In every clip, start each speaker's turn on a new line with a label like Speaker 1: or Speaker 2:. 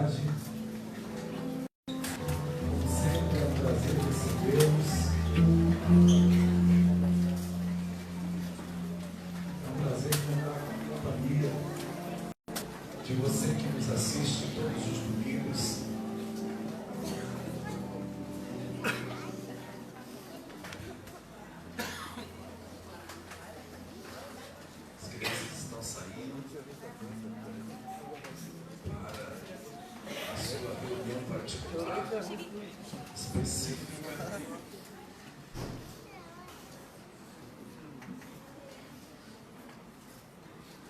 Speaker 1: tarde. Como sempre, é um prazer recebê-los. É um prazer contar com a companhia de você que nos assiste todos os domingos. As crianças estão saindo para a sua reunião particular, específica.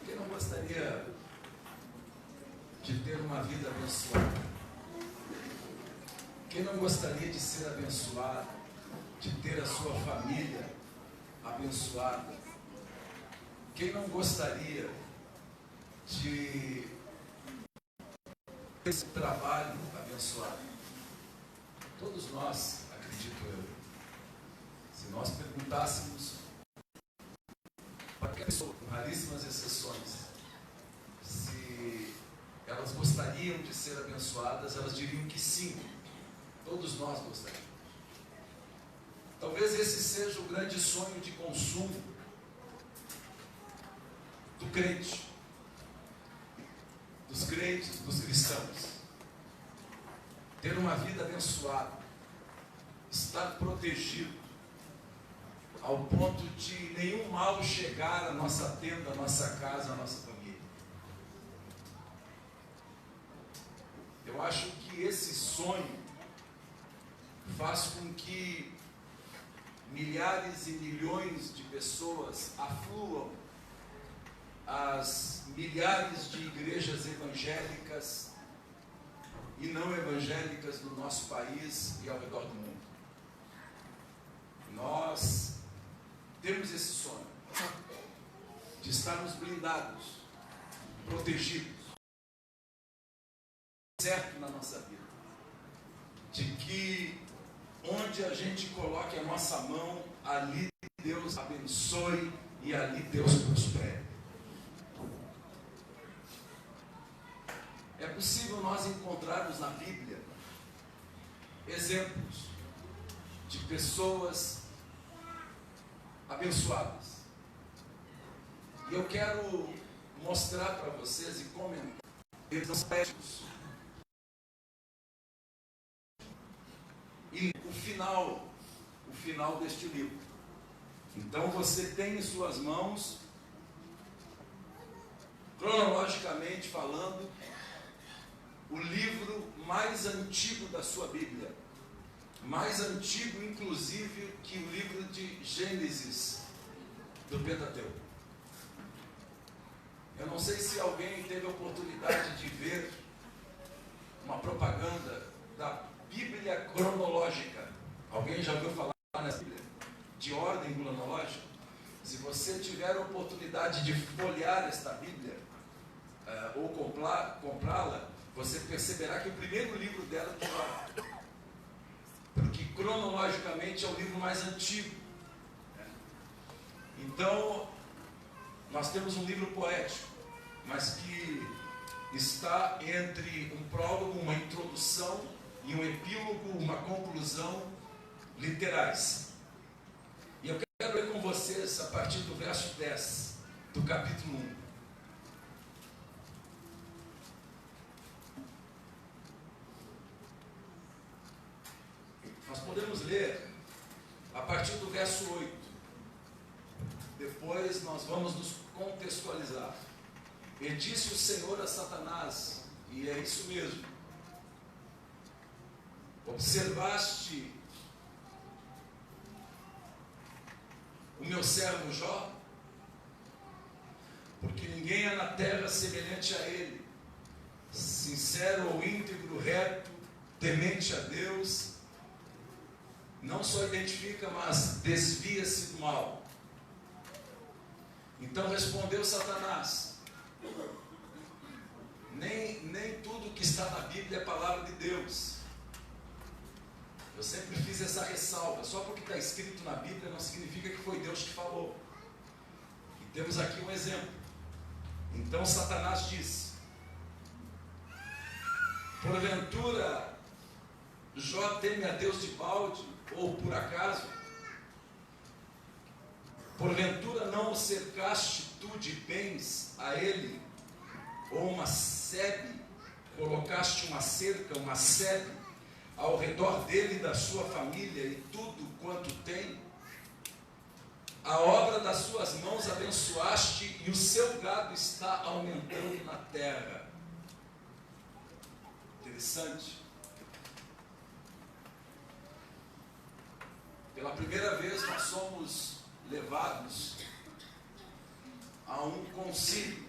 Speaker 1: Quem não gostaria de ter uma vida abençoada? Quem não gostaria de ser abençoado, de ter a sua família abençoada? Quem não gostaria de ter esse trabalho abençoado? Todos nós, acredito eu. Se nós perguntássemos para qualquer pessoa, com raríssimas exceções, se elas gostariam de ser abençoadas, elas diriam que sim. Todos nós gostaríamos. Talvez esse seja o grande sonho de consumo do crente, dos crentes, dos cristãos. Ter uma vida abençoada, estar protegido, ao ponto de nenhum mal chegar à nossa tenda, à nossa casa, à nossa família. Eu acho que esse sonho faz com que milhares e milhões de pessoas afluam às milhares de igrejas evangélicas e não evangélicas do nosso país e ao redor do mundo. Nós temos esse sonho de estarmos blindados, protegidos, certo na nossa vida, de que onde a gente coloque a nossa mão, ali Deus abençoe e ali Deus prospere. É possível nós encontrarmos na Bíblia exemplos de pessoas abençoadas. E eu quero mostrar para vocês e comentar esses aspectos. E o final deste livro. Então você tem em suas mãos, cronologicamente falando, o livro mais antigo da sua Bíblia. Mais antigo, inclusive, que o livro de Gênesis, do Pentateuco. Eu não sei se alguém teve a oportunidade de ver uma propaganda da Bíblia cronológica. Alguém já ouviu falar nessa Bíblia? De ordem cronológica? Se você tiver a oportunidade de folhear esta Bíblia, ou comprá-la, você perceberá que o primeiro livro dela tem lá. Porque cronologicamente é o livro mais antigo. Então, nós temos um livro poético, mas que está entre um prólogo, uma introdução e um epílogo, uma conclusão literais. E eu quero ler com vocês a partir do verso 10 do capítulo 1. Nós podemos ler a partir do verso 8. Depois nós vamos nos contextualizar. E disse o Senhor a Satanás, e é isso mesmo: observaste o meu servo Jó? Porque ninguém há na terra semelhante a ele, sincero ou íntegro, reto, temente a Deus, não só identifica, mas desvia-se do mal. Então respondeu Satanás: nem tudo que está na Bíblia é palavra de Deus. Eu sempre fiz essa ressalva. Só porque está escrito na Bíblia não significa que foi Deus que falou. E temos aqui um exemplo. Então Satanás disse: Porventura, Jó teme a Deus de balde, ou por acaso? Porventura não o cercaste tu de bens a ele, ou uma sebe, colocaste uma cerca, uma sebe, ao redor dele e da sua família, e tudo quanto tem? A obra das suas mãos abençoaste, e o seu gado está aumentando na terra. Interessante. Pela primeira vez nós somos levados a um concílio,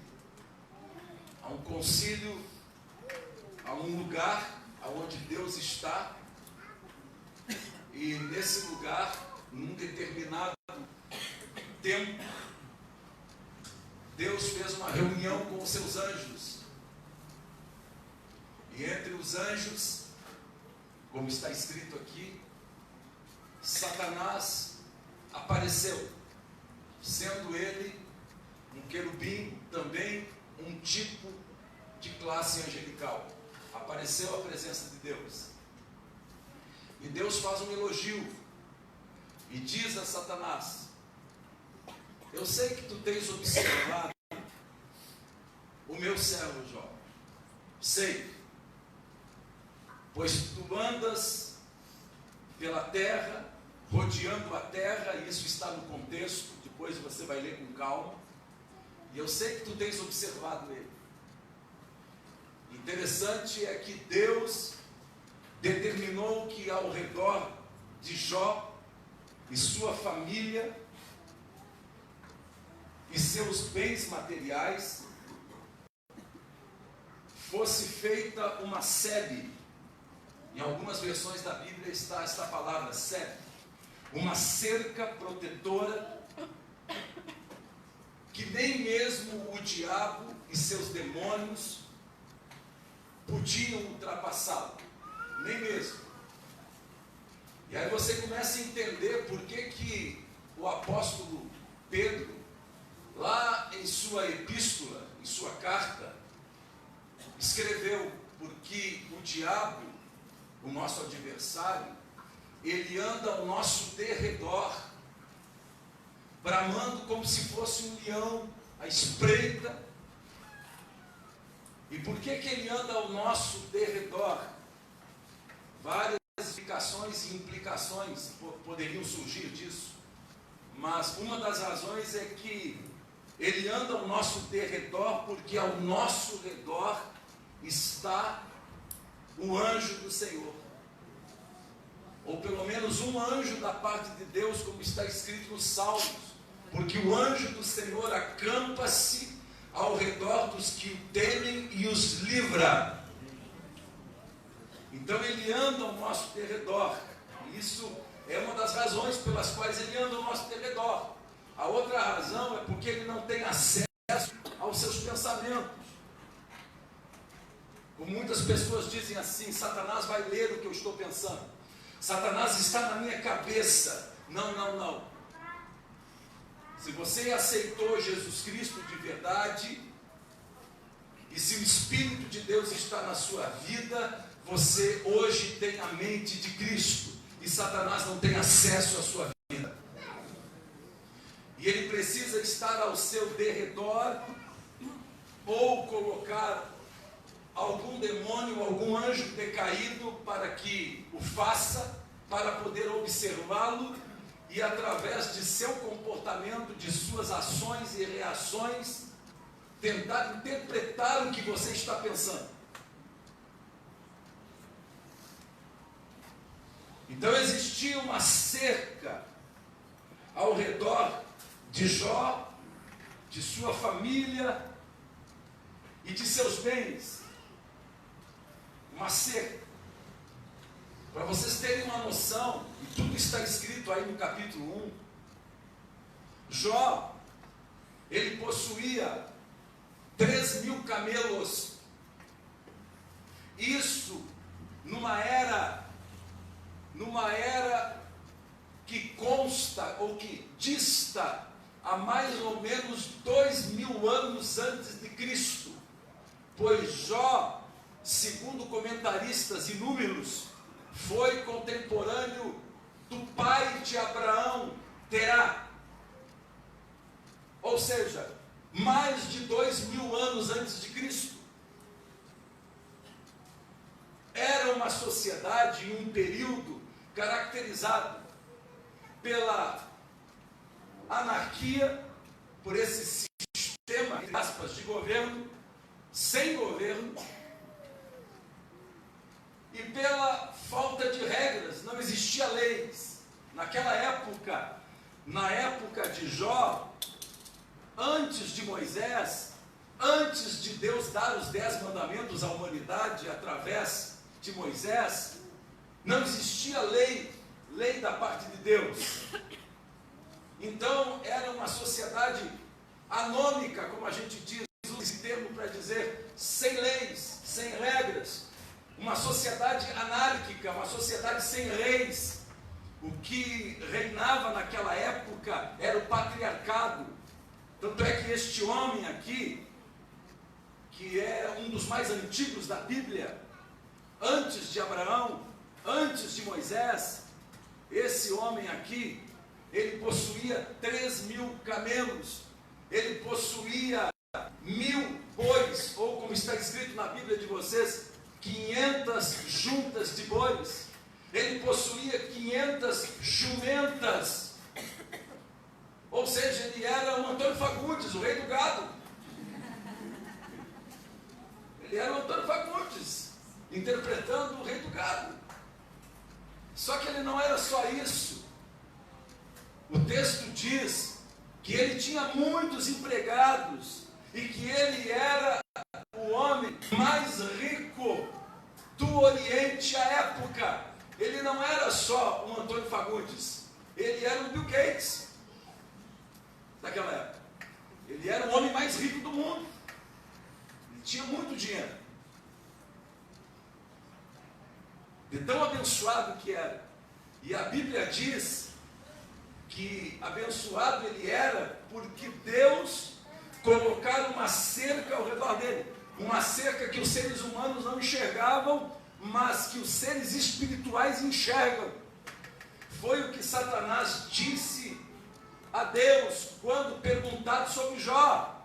Speaker 1: a um lugar onde Deus está, e nesse lugar, num determinado tempo, Deus fez uma reunião com os seus anjos, e entre os anjos, como está escrito aqui, Satanás apareceu, sendo ele um querubim, também um tipo de classe angelical. Apareceu a presença de Deus, e Deus faz um elogio e diz a Satanás: eu sei que tu tens observado o meu servo Jó, sei, pois tu andas pela terra, rodeando a terra, e isso está no contexto, depois você vai ler com calma, e eu sei que tu tens observado ele. Interessante é que Deus determinou que ao redor de Jó e sua família e seus bens materiais fosse feita uma sebe. Em algumas versões da Bíblia está esta palavra, sebe, uma cerca protetora que nem mesmo o diabo e seus demônios podiam ultrapassá-lo, nem mesmo. E aí você começa a entender por que o apóstolo Pedro, lá em sua epístola, em sua carta, escreveu: porque o diabo, o nosso adversário, ele anda ao nosso derredor, bramando como se fosse um leão à espreita. E por que ele anda ao nosso derredor? Várias explicações e implicações poderiam surgir disso, mas uma das razões é que ele anda ao nosso derredor porque ao nosso redor está o anjo do Senhor, ou pelo menos um anjo da parte de Deus, como está escrito nos Salmos, porque o anjo do Senhor acampa-se ao redor dos que o temem e os livra. Então ele anda ao nosso derredor. Isso é uma das razões pelas quais ele anda ao nosso derredor. A outra razão é porque ele não tem acesso aos seus pensamentos. Como muitas pessoas dizem assim: Satanás vai ler o que eu estou pensando, Satanás está na minha cabeça. Não. Se você aceitou Jesus Cristo de verdade, e se o Espírito de Deus está na sua vida, você hoje tem a mente de Cristo, e Satanás não tem acesso à sua vida. E ele precisa estar ao seu derredor, ou colocar algum demônio, algum anjo decaído para que o faça, para poder observá-lo, e através de seu comportamento, de suas ações e reações, tentar interpretar o que você está pensando. Então existia uma cerca ao redor de Jó, de sua família e de seus bens. Uma cerca. Para vocês terem uma noção, e tudo está escrito aí no capítulo 1, Jó, ele possuía 3.000 camelos. Isso numa era que consta, ou que dista a mais ou menos 2.000 anos antes de Cristo, pois Jó segundo comentaristas inúmeros, foi contemporâneo do pai de Abraão, Terá. Ou seja, mais de 2000 anos antes de Cristo. Era uma sociedade em um período caracterizado pela anarquia, por esse sistema, entre aspas, de governo, sem governo, e pela falta de regras. Não existia leis. Naquela época, na época de Jó, antes de Moisés, antes de Deus dar os 10 mandamentos à humanidade através de Moisés, não existia lei da parte de Deus. Então era uma sociedade anômica, como a gente diz, usa esse termo para dizer, sem leis, sem regras, uma sociedade anárquica, uma sociedade sem reis. O que reinava naquela época era o patriarcado. Tanto é que este homem aqui, que é um dos mais antigos da Bíblia, antes de Abraão, antes de Moisés, esse homem aqui, ele possuía 3.000 camelos, ele possuía 1.000 bois, ou como está escrito na Bíblia de vocês, 500 juntas de bois, ele possuía 500 jumentas, ou seja, ele era o Antônio Fagundes, o rei do gado. Ele era o Antônio Fagundes, interpretando o rei do gado. Só que ele não era só isso. O texto diz que ele tinha muitos empregados e que ele era o homem mais rico do Oriente à época. Ele não era só um Antônio Fagundes, ele era o Bill Gates daquela época. Ele era o homem mais rico do mundo. Ele tinha muito dinheiro. De tão abençoado que era. E a Bíblia diz que abençoado ele era porque Deus colocara uma cerca ao redor dele. Uma cerca que os seres humanos não enxergavam, mas que os seres espirituais enxergam. Foi o que Satanás disse a Deus quando perguntado sobre Jó.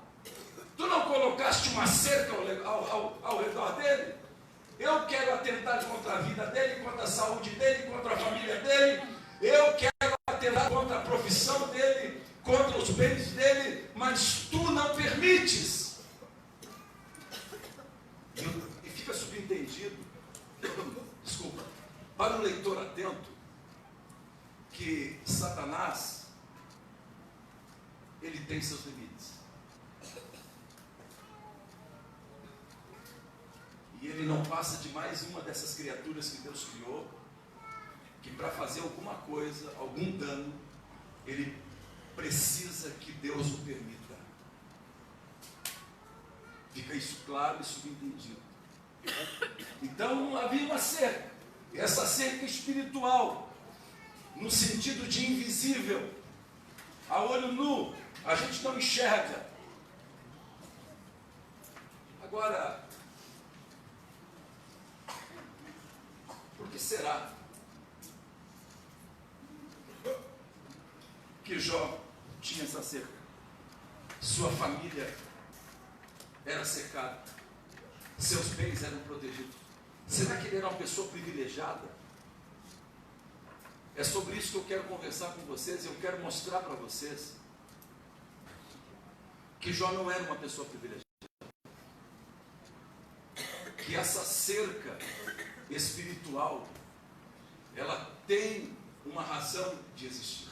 Speaker 1: Tu não colocaste uma cerca ao redor dele? Eu quero atentar contra a vida dele, contra a saúde dele, contra a família dele. Eu quero atentar contra a profissão dele, contra os bens dele, mas tu não permites. E fica subentendido, desculpa, para o leitor atento, que Satanás, ele tem seus limites. E ele não passa de mais uma dessas criaturas que Deus criou, que para fazer alguma coisa, algum dano, ele precisa que Deus o permita. Fica isso claro e subentendido. Então havia uma cerca, essa cerca espiritual, no sentido de invisível, a olho nu, a gente não enxerga. Agora, por que será que Jó tinha essa cerca? Sua família era cercada, seus bens eram protegidos. Será que ele era uma pessoa privilegiada? É sobre isso que eu quero conversar com vocês. Eu quero mostrar para vocês que Jó não era uma pessoa privilegiada, que essa cerca espiritual, ela tem uma razão de existir.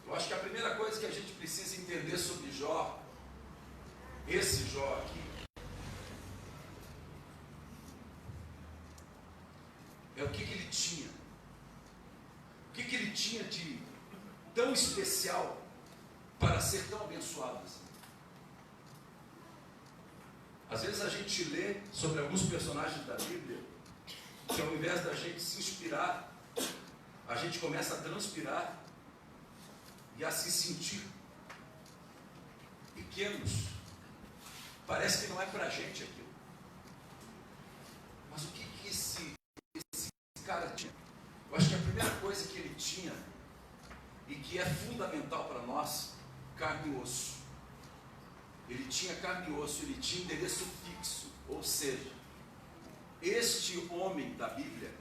Speaker 1: Eu acho que a primeira coisa que a gente precisa entender sobre Jó, esse Jó aqui, é o que ele tinha. O que ele tinha de tão especial para ser tão abençoado assim. Às vezes a gente lê sobre alguns personagens da Bíblia que ao invés da gente se inspirar, a gente começa a transpirar e a se sentir pequenos. Parece que não é para a gente aquilo. cara tinha? Eu acho que a primeira coisa que ele tinha, e que é fundamental para nós, carne e osso. Ele tinha carne e osso, ele tinha endereço fixo. Ou seja, este homem da Bíblia,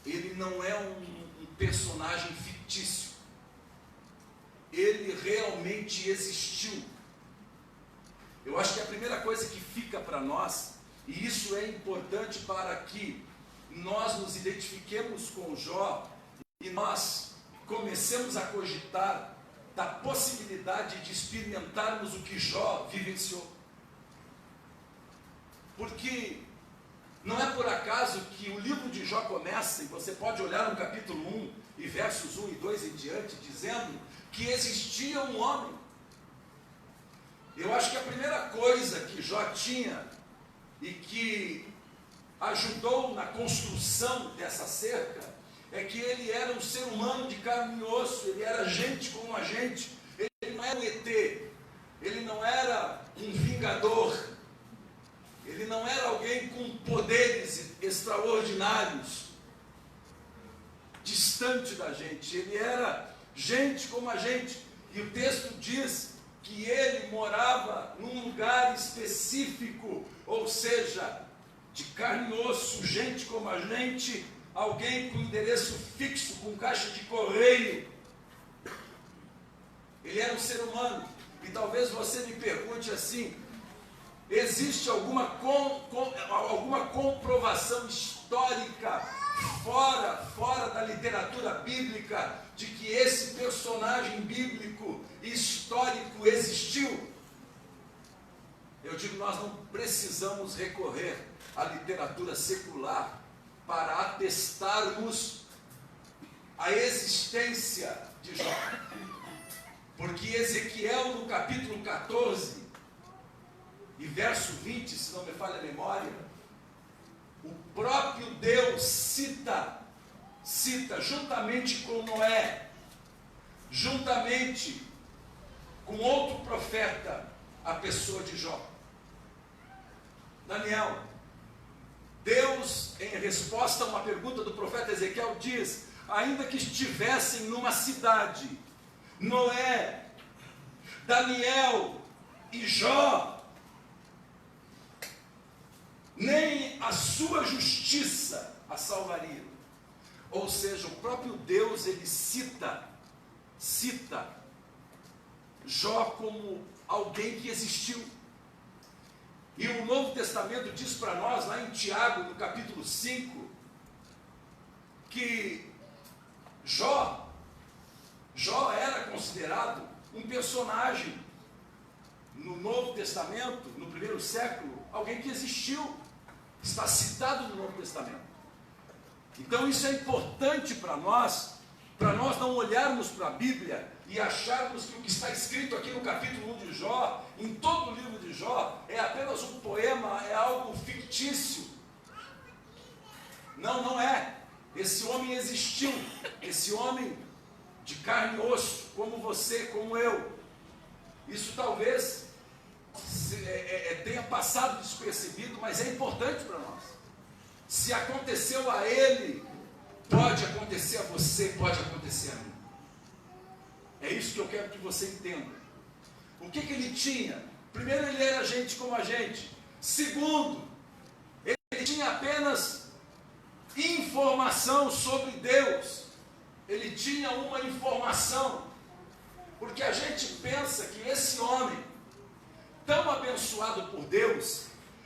Speaker 1: ele não é um personagem fictício. Ele realmente existiu. Eu acho que a primeira coisa que fica para nós, e isso é importante para que nós nos identifiquemos com Jó, e nós comecemos a cogitar da possibilidade de experimentarmos o que Jó vivenciou. Porque não é por acaso que o livro de Jó começa, e você pode olhar no capítulo 1, e versos 1 e 2 em diante, dizendo que existia um homem. Eu acho que a primeira coisa que Jó tinha, e que ajudou na construção dessa cerca, é que ele era um ser humano de carne e osso, ele era gente como a gente, ele não era um ET, ele não era um vingador, ele não era alguém com poderes extraordinários, distante da gente, ele era gente como a gente, e o texto diz que ele morava num lugar específico, ou seja, de carne e osso, gente como a gente, alguém com endereço fixo, com caixa de correio. Ele era um ser humano. E talvez você me pergunte assim: existe alguma comprovação histórica fora da literatura bíblica de que esse personagem bíblico histórico existiu? Eu digo, nós não precisamos recorrer à literatura secular para atestarmos a existência de Jó. Porque Ezequiel, no capítulo 14, e verso 20, se não me falha a memória, o próprio Deus cita juntamente com Noé, juntamente com outro profeta, a pessoa de Jó. Daniel, Deus, em resposta a uma pergunta do profeta Ezequiel, diz: ainda que estivessem numa cidade, Noé, Daniel e Jó, nem a sua justiça a salvaria. Ou seja, o próprio Deus, ele cita Jó como alguém que existiu. E o Novo Testamento diz para nós, lá em Tiago, no capítulo 5, que Jó era considerado um personagem no Novo Testamento, no primeiro século, alguém que existiu, está citado no Novo Testamento. Então isso é importante para nós não olharmos para a Bíblia e acharmos que o que está escrito aqui no capítulo 1 de Jó, em todo o livro de Jó, é apenas um poema, é algo fictício. Não é. Esse homem existiu, esse homem de carne e osso, como você, como eu. Isso talvez tenha passado despercebido, mas é importante para nós. Se aconteceu a ele, pode acontecer a você, pode acontecer a mim. É isso que eu quero que você entenda. O que ele tinha? Primeiro, ele era gente como a gente. Segundo, ele tinha apenas informação sobre Deus. Ele tinha uma informação. Porque a gente pensa que esse homem, tão abençoado por Deus,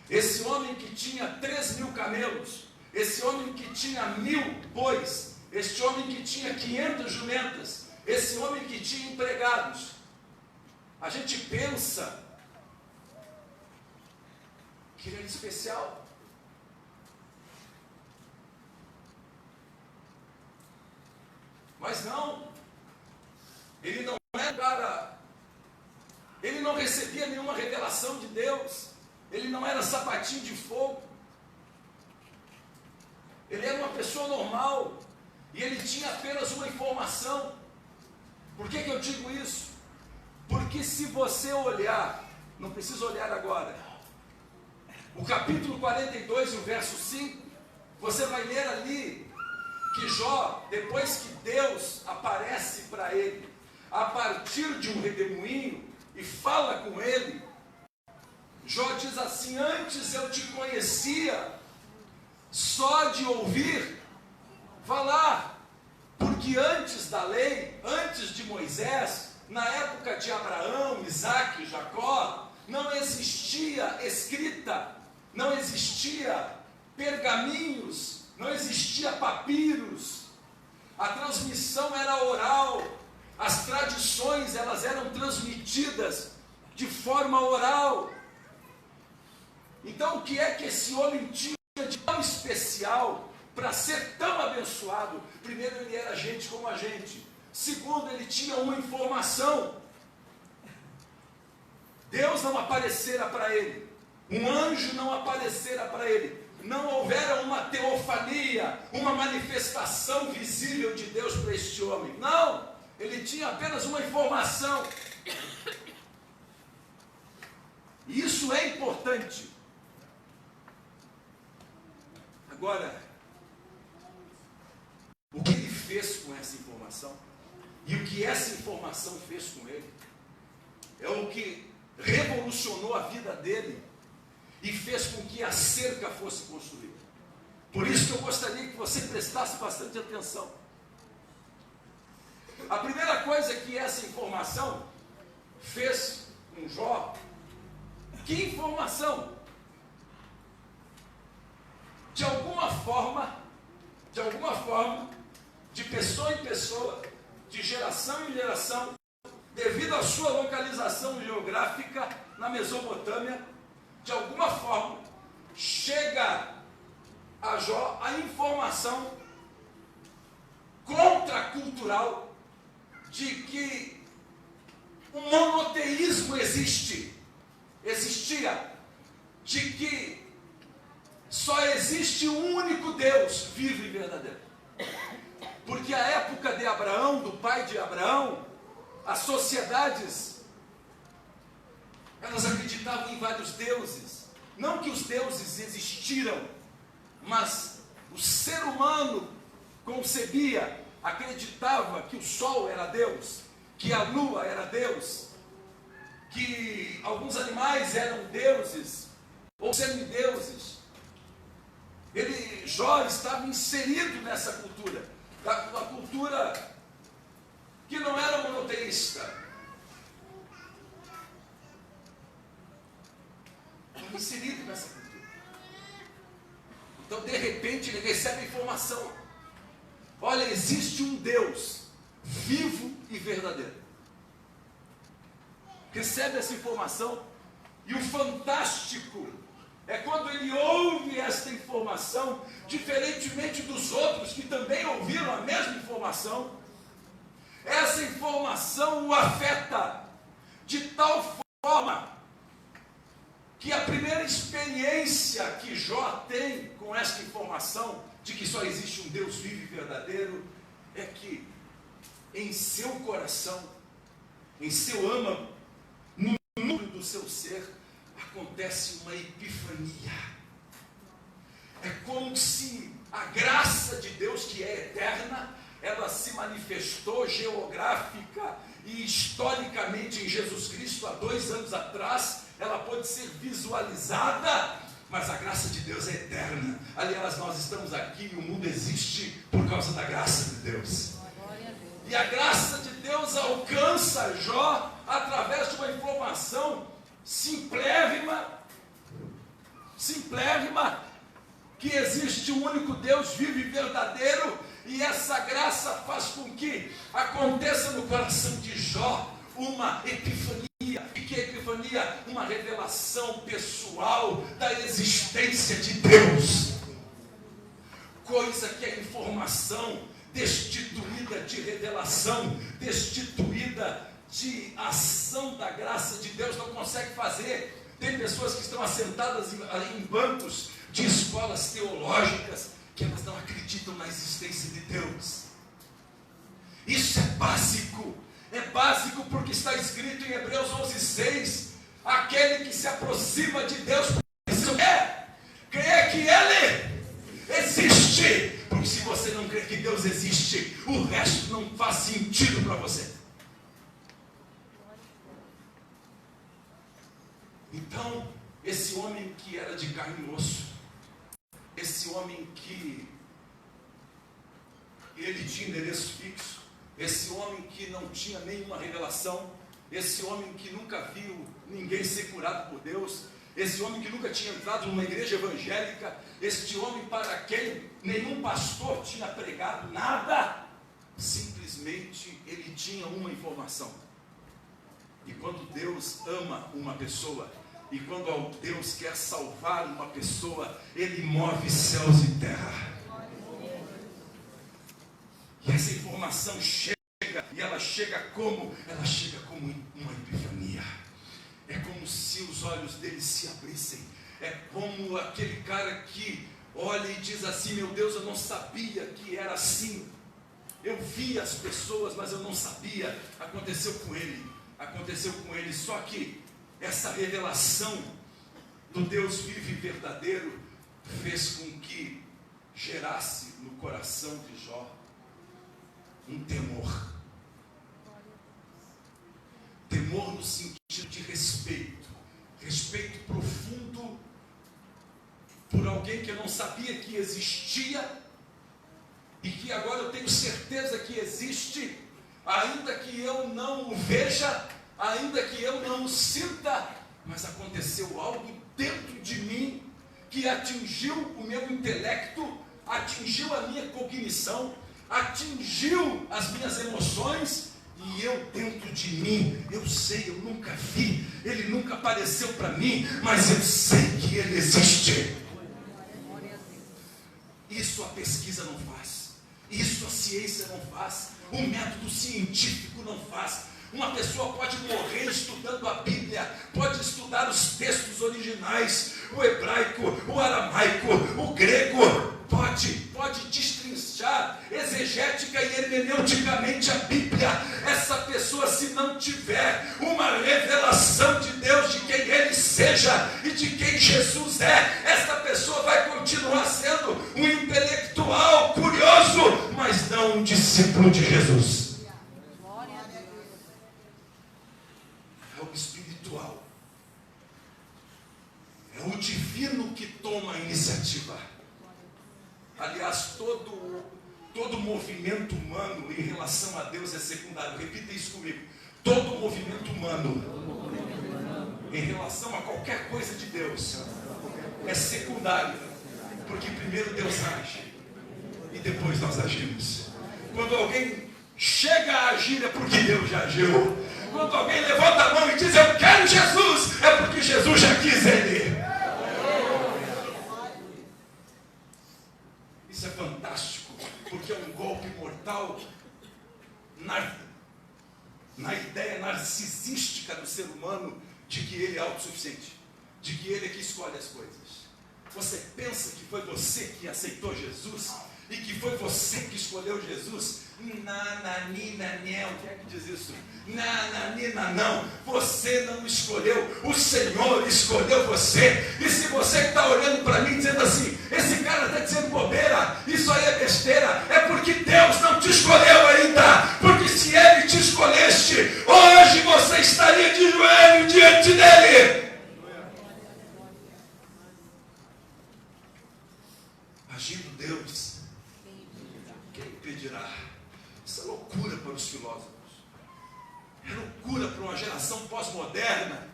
Speaker 1: esse homem que tinha 3.000 camelos, esse homem que tinha 1.000 bois, esse homem que tinha 500 jumentas, esse homem que tinha empregados, a gente pensa que ele era especial. Mas não, ele não era cara, ele não recebia nenhuma revelação de Deus, ele não era sapatinho de fogo, ele era uma pessoa normal, e ele tinha apenas uma informação. Por que eu digo isso? Porque se você olhar, não precisa olhar agora, o capítulo 42 e o verso 5, você vai ler ali que Jó, depois que Deus aparece para ele, a partir de um redemoinho, e fala com ele, Jó diz assim: antes eu te conhecia só de ouvir falar, porque antes da lei, antes de Moisés, na época de Abraão, Isaque e Jacó, não existia escrita, não existia pergaminhos, não existia papiros, a transmissão era oral, as tradições elas eram transmitidas de forma oral. Então o que é que esse homem tinha de tão especial para ser tão abençoado? Primeiro, ele era gente como a gente. Segundo, ele tinha uma informação. Deus não aparecera para ele, um anjo não aparecera para ele, não houvera uma teofania, uma manifestação visível de Deus para este homem. Não, ele tinha apenas uma informação. E isso é importante. Agora, o que ele fez com essa informação e o que essa informação fez com ele é o que revolucionou a vida dele e fez com que a cerca fosse construída. Por isso que eu gostaria que você prestasse bastante atenção. A primeira coisa que essa informação fez com Jó, que informação? De alguma forma, de pessoa em pessoa, de geração em geração, devido à sua localização geográfica na Mesopotâmia, de alguma forma, chega a Jó a informação contracultural de que o monoteísmo existia, de que só existe um único Deus vivo e verdadeiro. Porque a época de Abraão, do pai de Abraão, as sociedades, elas acreditavam em vários deuses. Não que os deuses existiram, mas o ser humano concebia, acreditava que o sol era Deus, que a lua era Deus, que alguns animais eram deuses ou semideuses. Jó estava inserido nessa cultura, uma cultura que não era monoteísta. Estava inserido nessa cultura. Então, de repente, ele recebe a informação: olha, existe um Deus vivo e verdadeiro. Recebe essa informação, e o fantástico é quando ele ouve esta informação, diferentemente dos outros que também ouviram a mesma informação, essa informação o afeta de tal forma que a primeira experiência que Jó tem com esta informação de que só existe um Deus vivo e verdadeiro é que em seu coração, em seu âmago, no núcleo do seu ser, acontece uma epifania. É como se a graça de Deus, que é eterna, ela se manifestou geográfica e historicamente em Jesus Cristo há 2 anos atrás. Ela pode ser visualizada, mas a graça de Deus é eterna. Aliás, nós estamos aqui e o mundo existe por causa da graça de Deus. E a graça de Deus alcança Jó através de uma informação simplérrima, que existe um único Deus vivo e verdadeiro, e essa graça faz com que aconteça no coração de Jó uma epifania. E que epifania? Uma revelação pessoal da existência de Deus, coisa que a informação destituída de revelação, destituída de ação da graça de Deus não consegue fazer. Tem pessoas que estão assentadas em bancos de escolas teológicas que elas não acreditam na existência de Deus. Isso é básico porque está escrito em Hebreus 11:6, aquele que se aproxima de Deus precisa crer que Ele existe, porque se você não crer que Deus existe, o resto não faz sentido para você. Então, esse homem que era de carne e osso, esse homem que ele tinha endereço fixo, esse homem que não tinha nenhuma revelação, esse homem que nunca viu ninguém ser curado por Deus, esse homem que nunca tinha entrado numa igreja evangélica, este homem para quem nenhum pastor tinha pregado nada, simplesmente ele tinha uma informação. E quando Deus ama uma pessoa, e quando Deus quer salvar uma pessoa, Ele move céus e terra. E essa informação chega, e ela chega como? Ela chega como uma epifania. É como se os olhos dele se abrissem. É como aquele cara que olha e diz assim: meu Deus, eu não sabia que era assim. Eu via as pessoas, mas eu não sabia. Aconteceu com ele, só que essa revelação do Deus vivo e verdadeiro fez com que gerasse no coração de Jó um temor. Temor no sentido de respeito profundo por alguém que eu não sabia que existia e que agora eu tenho certeza que existe, ainda que eu não o veja, ainda que eu não o sinta, mas aconteceu algo dentro de mim que atingiu o meu intelecto, atingiu a minha cognição, atingiu as minhas emoções, e eu dentro de mim, eu sei, eu nunca vi, ele nunca apareceu para mim, mas eu sei que ele existe. Isso a pesquisa não faz, isso a ciência não faz, o método científico não faz. Uma pessoa pode morrer estudando a Bíblia, pode estudar os textos originais, o hebraico, o aramaico, o grego, pode destrinchar exegética e hermeneuticamente a Bíblia. Essa pessoa, se não tiver uma revelação de Deus, de quem Ele seja e de quem Jesus é, essa pessoa vai continuar sendo um intelectual curioso, mas não um discípulo de Jesus. Espiritual. É o divino que toma a iniciativa. Aliás, todo movimento humano em relação a Deus é secundário. Repita isso comigo. Todo movimento humano em relação a qualquer coisa de Deus é secundário. Porque primeiro Deus age e depois nós agimos. Quando alguém chega a agir é porque Deus já agiu. Quando alguém levanta a mão e diz eu quero Jesus, é porque Jesus já quis ele. Isso é fantástico, porque é um golpe mortal na ideia narcisística do ser humano de que ele é autossuficiente, de que ele é que escolhe as coisas. Você pensa que foi você que aceitou Jesus e que foi você que escolheu Jesus? Nananina, o que é que diz isso? Nananina, não, você não escolheu, o Senhor escolheu você. E se você está olhando para mim dizendo assim, esse cara está dizendo bobeira, isso aí é besteira, é porque Deus não te escolheu ainda. Porque se Ele te escolheste, hoje você estaria de joelho diante dEle. Agindo Deus, quem impedirá? Isso é loucura para os filósofos. É loucura para uma geração pós-moderna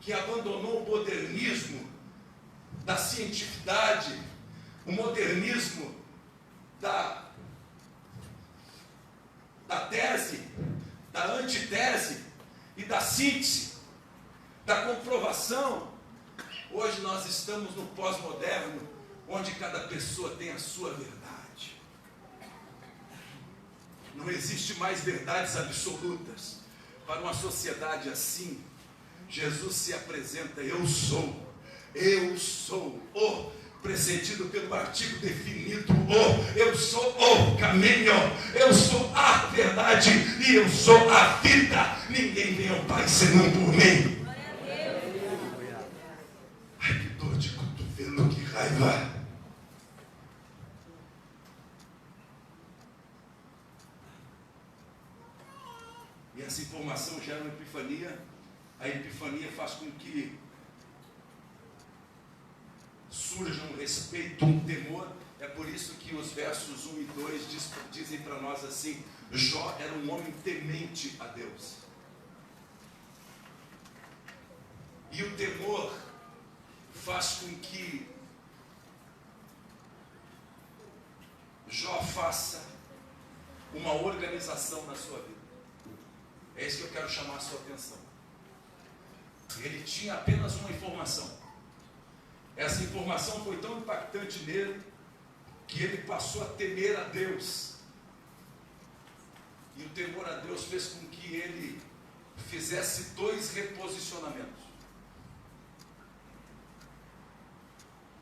Speaker 1: que abandonou o modernismo da cientificidade, o modernismo da tese, da antitese e da síntese, da comprovação. Hoje nós estamos no pós-moderno, onde cada pessoa tem a sua verdade. Não existe mais verdades absolutas. Para uma sociedade assim, Jesus se apresenta, eu sou o precedido pelo artigo definido, eu sou o caminho, eu sou a verdade e eu sou a vida. Ninguém vem ao Pai senão por mim. Ai, que dor de cotovelo, que raiva. essa informação gera uma epifania, a epifania faz com que surja um respeito, um temor. É por isso que os versos 1 e 2 dizem para nós assim: Jó era um homem temente a Deus. E o temor faz com que Jó faça uma organização na sua vida. É isso que eu quero chamar a sua atenção. Ele tinha apenas uma informação. Essa informação foi tão impactante nele que ele passou a temer a Deus. E o temor a Deus fez com que ele fizesse 2 reposicionamentos.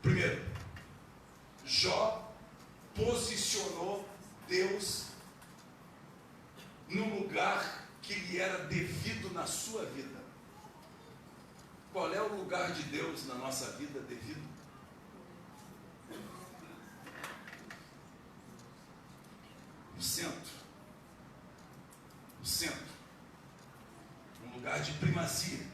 Speaker 1: Primeiro, Jó posicionou Deus no lugar que lhe era devido na sua vida. Qual é o lugar de Deus na nossa vida devido? No centro. No centro. Um lugar de primazia.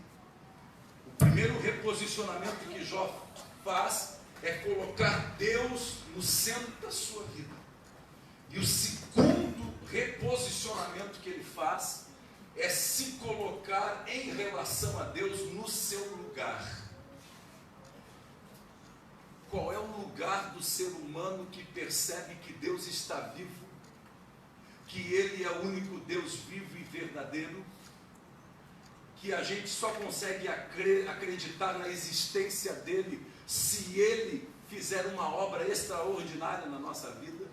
Speaker 1: O primeiro reposicionamento que Jó faz é colocar Deus no centro da sua vida. E o segundo reposicionamento que ele faz é se colocar em relação a Deus no seu lugar. Qual é o lugar do ser humano que percebe que Deus está vivo, que Ele é o único Deus vivo e verdadeiro, que a gente só consegue acreditar na existência dEle se Ele fizer uma obra extraordinária na nossa vida?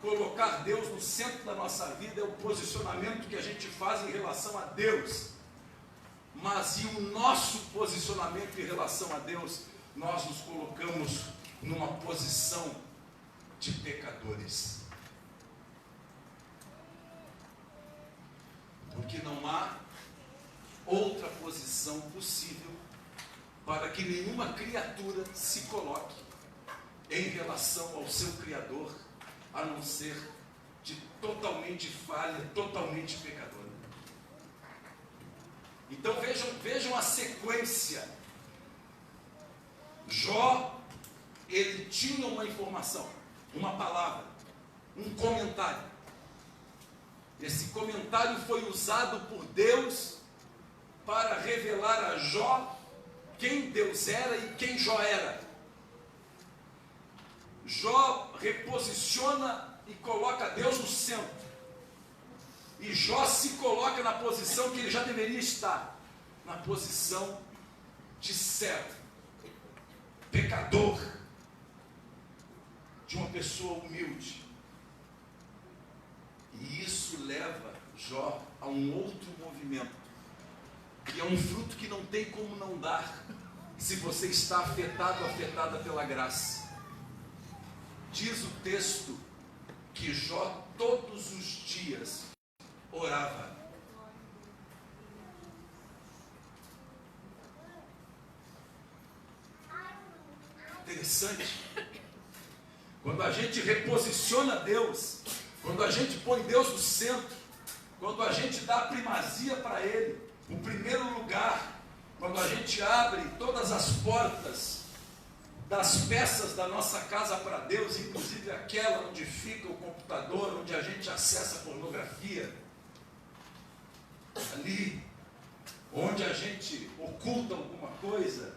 Speaker 1: Colocar Deus no centro da nossa vida é o posicionamento que a gente faz em relação a Deus. Mas e o nosso posicionamento em relação a Deus? Nós nos colocamos numa posição de pecadores. Porque não há outra posição possível para que nenhuma criatura se coloque em relação ao seu Criador, a não ser de totalmente falha, totalmente pecadora. Então vejam a sequência. Jó, ele tinha uma informação, uma palavra, um comentário. Esse comentário foi usado por Deus para revelar a Jó quem Deus era e quem Jó era. Jó reposiciona e coloca Deus no centro. E Jó se coloca na posição que ele já deveria estar, na posição de servo, pecador, de uma pessoa humilde. E isso leva Jó a um outro movimento, que é um fruto que não tem como não dar, se você está afetado ou afetada pela graça. Diz o texto que Jó todos os dias orava. Interessante. Quando a gente reposiciona Deus, quando a gente põe Deus no centro, quando a gente dá a primazia para Ele, o primeiro lugar, quando a gente abre todas as portas das peças da nossa casa para Deus, inclusive aquela onde fica o computador, onde a gente acessa a pornografia, ali onde a gente oculta alguma coisa,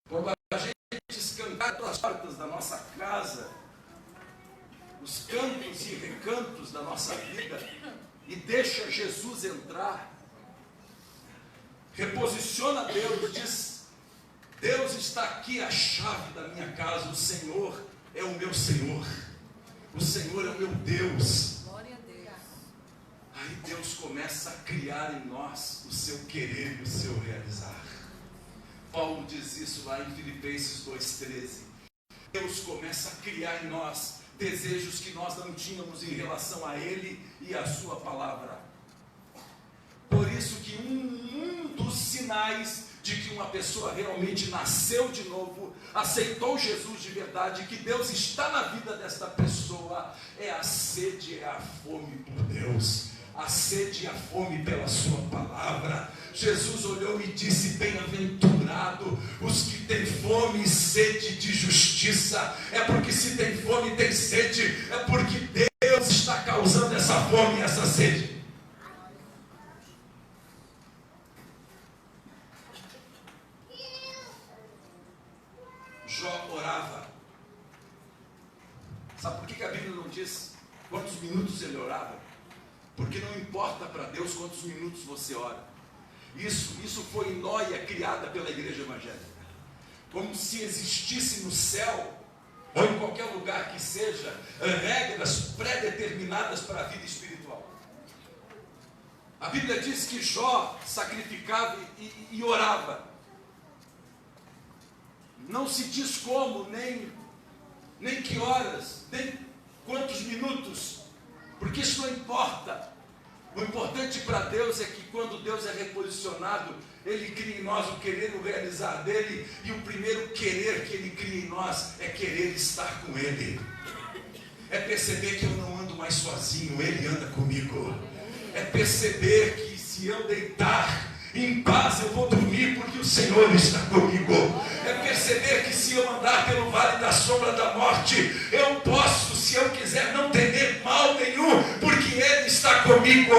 Speaker 1: quando a gente escancara as portas da nossa casa, os cantos e recantos da nossa vida, e deixa Jesus entrar, reposiciona Deus, diz: Deus está aqui, a chave da minha casa, o Senhor é o meu Senhor, o Senhor é o meu Deus.
Speaker 2: Glória a Deus.
Speaker 1: Aí Deus começa a criar em nós o seu querer e o seu realizar. Paulo diz isso lá em Filipenses 2,13. Deus começa a criar em nós desejos que nós não tínhamos em relação a Ele e a sua palavra. Por isso que um dos sinais de que uma pessoa realmente nasceu de novo, aceitou Jesus de verdade, que Deus está na vida desta pessoa, é a sede, é a fome por Deus. a sede e a fome pela sua palavra. Jesus olhou e disse: bem-aventurado os que têm fome e sede de justiça. É porque se tem fome e tem sede, é porque Deus está causando essa fome e essa sede. Jó orava. Sabe por que a Bíblia não diz quantos minutos ele orava? Porque não importa para Deus quantos minutos você ora. Isso foi nóia criada pela igreja evangélica. Como se existisse no céu, ou em qualquer lugar que seja, regras pré-determinadas para a vida espiritual. A Bíblia diz que Jó sacrificava e orava. Não se diz como, nem que horas, nem quantos minutos, porque isso não importa. O importante para Deus é que quando Deus é reposicionado, Ele cria em nós o querer, o realizar dele, e o primeiro querer que Ele cria em nós é querer estar com Ele. É perceber que eu não ando mais sozinho, Ele anda comigo. É perceber que se eu deitar em paz eu vou dormir porque o Senhor está comigo. É perceber que se eu andar pelo vale da sombra da morte, eu posso, se eu quiser, não temer mal nenhum, porque Ele está comigo.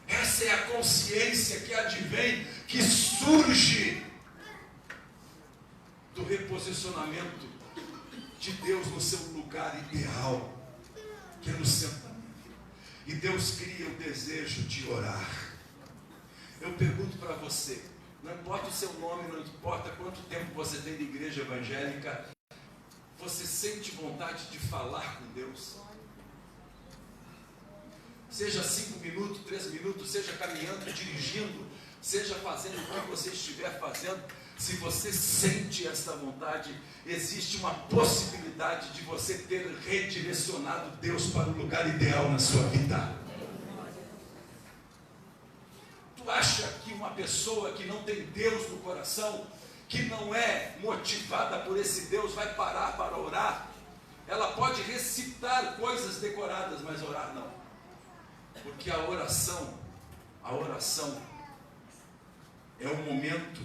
Speaker 1: Essa é a consciência que advém, que surge do reposicionamento de Deus no seu lugar ideal, que é no centro da minha vida. E Deus cria o desejo de orar. Eu pergunto para você, não importa o seu nome, não importa quanto tempo você tem de igreja evangélica, você sente vontade de falar com Deus? Seja 5 minutos, 3 minutos, seja caminhando, dirigindo, seja fazendo o que você estiver fazendo, se você sente esta vontade, existe uma possibilidade de você ter redirecionado Deus para o lugar ideal na sua vida. Tu acha que uma pessoa que não tem Deus no coração, que não é motivada por esse Deus, vai parar para orar? Ela pode recitar coisas decoradas, mas orar não. Porque a oração é o momento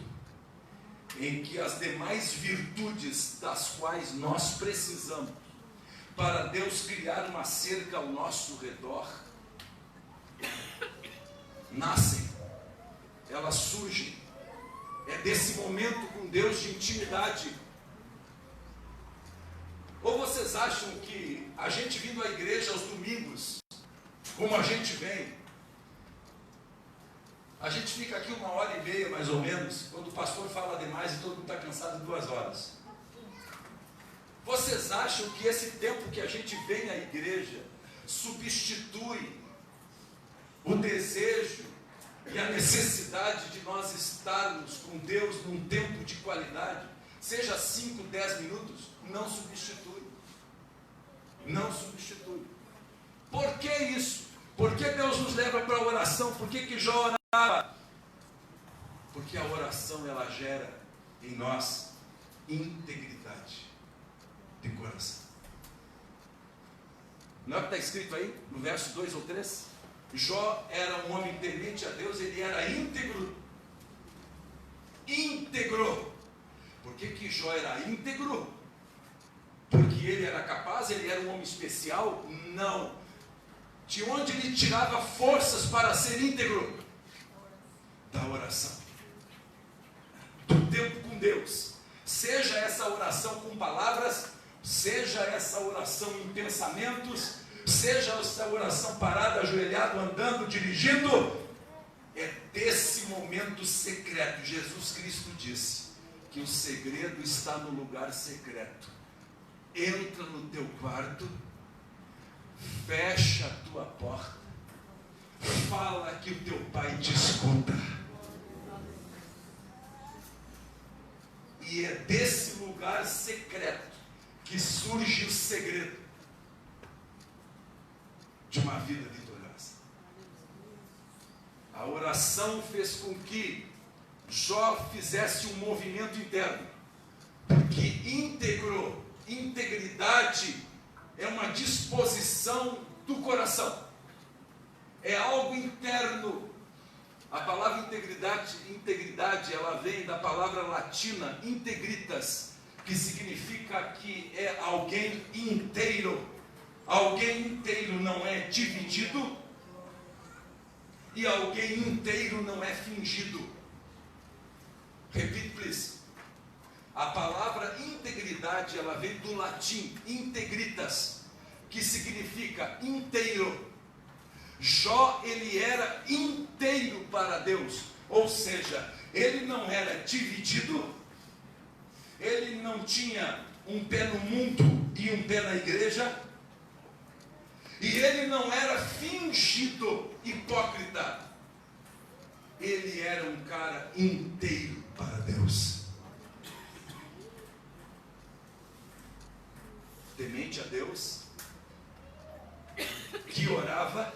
Speaker 1: em que as demais virtudes das quais nós precisamos para Deus criar uma cerca ao nosso redor nascem, elas surgem. É desse momento com Deus de intimidade. Ou vocês acham que a gente vindo à igreja aos domingos, como a gente vem, a gente fica aqui 1h30 mais ou menos, quando o pastor fala demais e todo mundo está cansado, 2 horas. Vocês acham que esse tempo que a gente vem à igreja substitui o desejo e a necessidade de nós estarmos com Deus num tempo de qualidade, seja 5, 10 minutos? Não substitui. Não substitui. Por que isso? Por que Deus nos leva para a oração? Por que Jó orava? Porque a oração, ela gera em nós integridade de coração. Não é o que está escrito aí, no verso 2 ou 3? Jó era um homem temente a Deus, ele era íntegro. Íntegro. Por que Jó era íntegro? Porque ele era capaz, ele era um homem especial? Não. De onde ele tirava forças para ser íntegro? Da oração. Do tempo com Deus. Seja essa oração com palavras, seja essa oração em pensamentos, seja essa oração parada, ajoelhado, andando, dirigindo. É desse momento secreto. Jesus Cristo disse que o segredo está no lugar secreto. Entra no teu quarto, fecha a tua porta, fala que o teu pai te escuta. E é desse lugar secreto que surge o segredo de uma vida vitoriosa. A oração fez com que Jó fizesse um movimento interno, porque integridade é uma disposição do coração. É algo interno. A palavra integridade, ela vem da palavra latina integritas, que significa que é alguém inteiro. Alguém inteiro não é dividido e alguém inteiro não é fingido. Repeat, please. A palavra integridade, ela vem do latim integritas, que significa inteiro. Jó, ele era inteiro para Deus, ou seja, ele não era dividido, ele não tinha um pé no mundo e um pé na igreja, e ele não era fingido, hipócrita. Ele era um cara inteiro para Deus. Temente a Deus, que orava,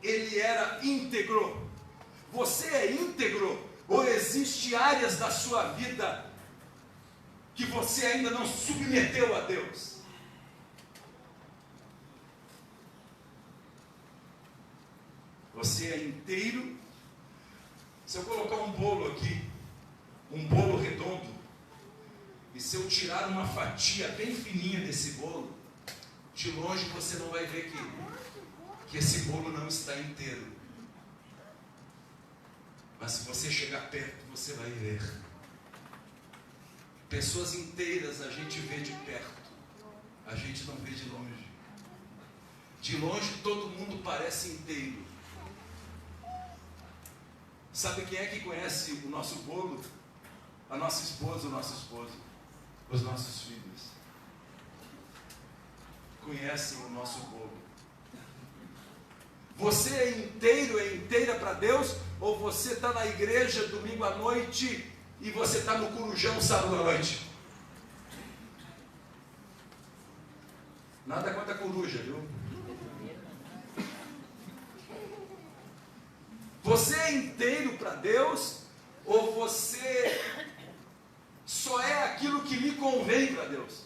Speaker 1: ele era íntegro. Você é íntegro? Ou existe áreas da sua vida que você ainda não submeteu a Deus? Você é inteiro? Se eu colocar um bolo aqui, um bolo redondo, e se eu tirar uma fatia bem fininha desse bolo, de longe você não vai ver que esse bolo não está inteiro. Mas se você chegar perto, você vai ver. Pessoas inteiras a gente vê de perto, a gente não vê de longe. De longe todo mundo parece inteiro. Sabe quem é que conhece o nosso bolo? A nossa esposa, o nosso esposo, os nossos filhos. Conhecem o nosso bolo. Você é inteiro, é inteira para Deus? Ou você está na igreja domingo à noite e você está no corujão sábado à noite? Nada contra a coruja, viu? Você é inteiro para Deus? Ou você só é aquilo que lhe convém para Deus?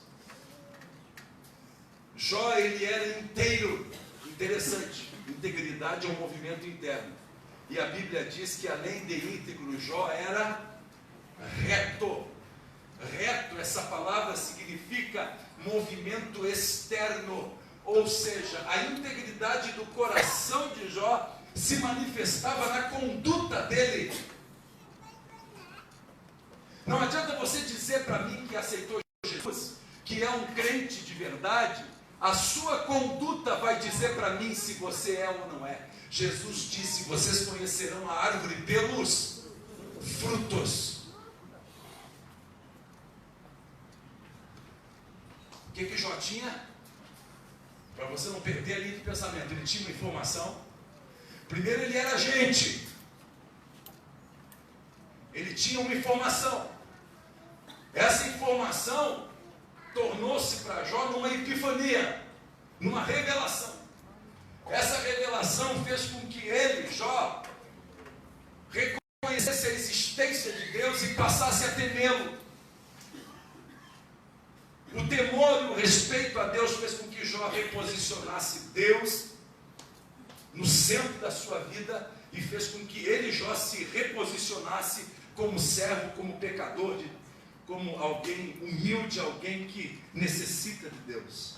Speaker 1: Jó, ele era inteiro. Interessante. Integridade é um movimento interno. E a Bíblia diz que além de íntegro, Jó era reto. Reto, essa palavra significa movimento externo. Ou seja, a integridade do coração de Jó se manifestava na conduta dele. Não adianta você dizer para mim que aceitou Jesus, que é um crente de verdade. A sua conduta vai dizer para mim se você é ou não é. Jesus disse: vocês conhecerão a árvore pelos frutos. O que Jó tinha? Para você não perder a linha de pensamento, ele tinha uma informação. Primeiro, ele era gente. Ele tinha uma informação. Essa informação tornou-se para Jó numa epifania, numa revelação. Essa revelação fez com que ele, Jó, reconhecesse a existência de Deus e passasse a temê-lo. O temor e o respeito a Deus fez com que Jó reposicionasse Deus no centro da sua vida e fez com que ele, Jó, se reposicionasse como servo, como pecador, como alguém humilde, alguém que necessita de Deus.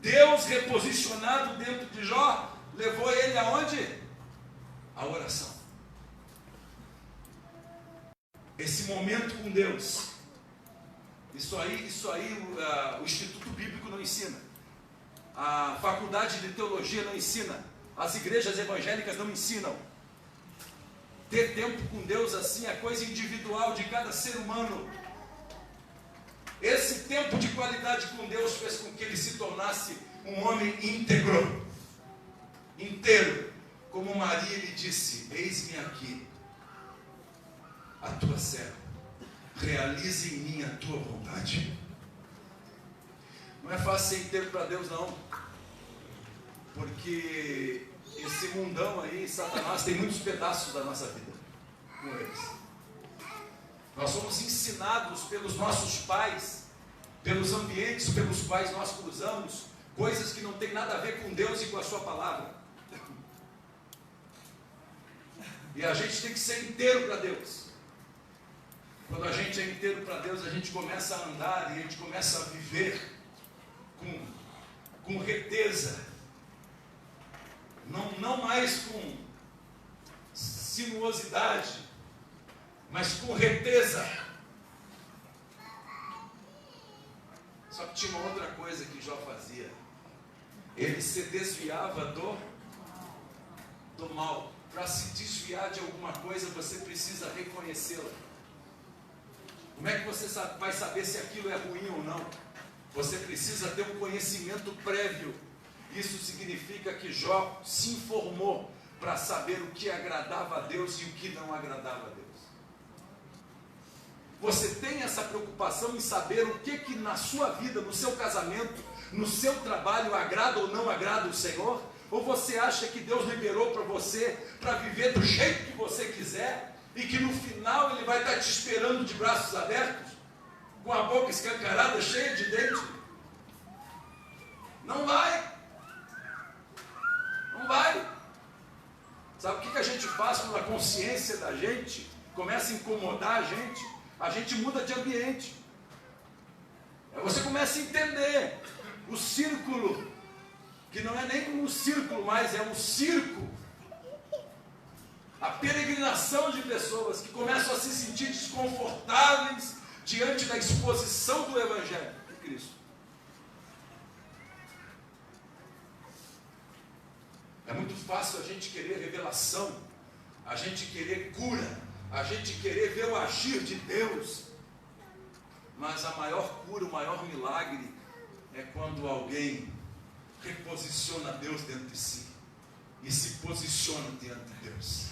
Speaker 1: Deus reposicionado dentro de Jó levou ele aonde? A oração. Esse momento com Deus. Isso aí o Instituto Bíblico não ensina. A faculdade de teologia não ensina. As igrejas evangélicas não ensinam. Ter tempo com Deus assim é coisa individual de cada ser humano. Esse tempo de qualidade com Deus fez com que ele se tornasse um homem íntegro, inteiro. Como Maria lhe disse: eis-me aqui, a tua serva, realize em mim a tua vontade. Não é fácil ser inteiro para Deus, não, porque esse mundão aí, Satanás, tem muitos pedaços da nossa vida com eles. Nós somos ensinados pelos nossos pais pelos ambientes pelos quais nós cruzamos, coisas que não tem nada a ver com Deus e com a sua palavra. E a gente tem que ser inteiro para Deus. Quando a gente é inteiro para Deus, a gente começa a andar e a gente começa a viver com reteza. Não mais com sinuosidade, mas com reteza. Só que tinha uma outra coisa que Jó fazia. Ele se desviava do mal. Para se desviar de alguma coisa, você precisa reconhecê-la. Como é que você vai saber se aquilo é ruim ou não? Você precisa ter um conhecimento prévio. Isso significa que Jó se informou para saber o que agradava a Deus e o que não agradava a Deus. Você tem essa preocupação em saber o que na sua vida, no seu casamento, no seu trabalho, agrada ou não agrada o Senhor? Ou você acha que Deus liberou para você para viver do jeito que você quiser e que no final Ele vai estar te esperando de braços abertos, com a boca escancarada, cheia de dente? Não vai. Não vai. Sabe o que a gente faz quando a consciência da gente começa a incomodar a gente? A gente muda de ambiente. Você começa a entender o círculo, que não é nem um círculo mais, é um circo. A peregrinação de pessoas que começam a se sentir desconfortáveis diante da exposição do Evangelho de Cristo. É muito fácil a gente querer revelação, a gente querer cura, a gente querer ver o agir de Deus. Mas a maior cura, o maior milagre é quando alguém reposiciona Deus dentro de si e se posiciona diante de Deus,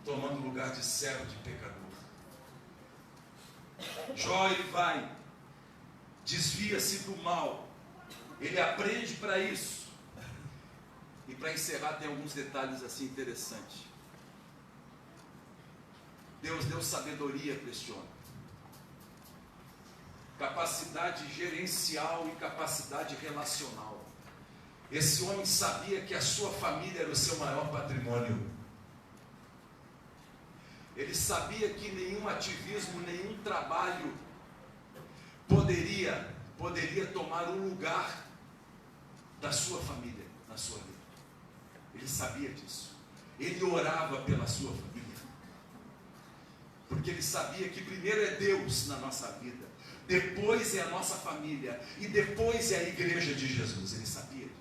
Speaker 1: tomando lugar de servo, de pecador. Jó, ele vai, desvia-se do mal, ele aprende para isso. E para encerrar, tem alguns detalhes assim interessantes. Deus deu sabedoria para este homem, capacidade gerencial e capacidade relacional. Esse homem sabia que a sua família era o seu maior patrimônio. Ele sabia que nenhum ativismo, nenhum trabalho poderia tomar o lugar da sua família na sua vida. Ele sabia disso. Ele orava pela sua família, porque ele sabia que primeiro é Deus na nossa vida, depois é a nossa família e depois é a igreja de Jesus. Ele sabia disso.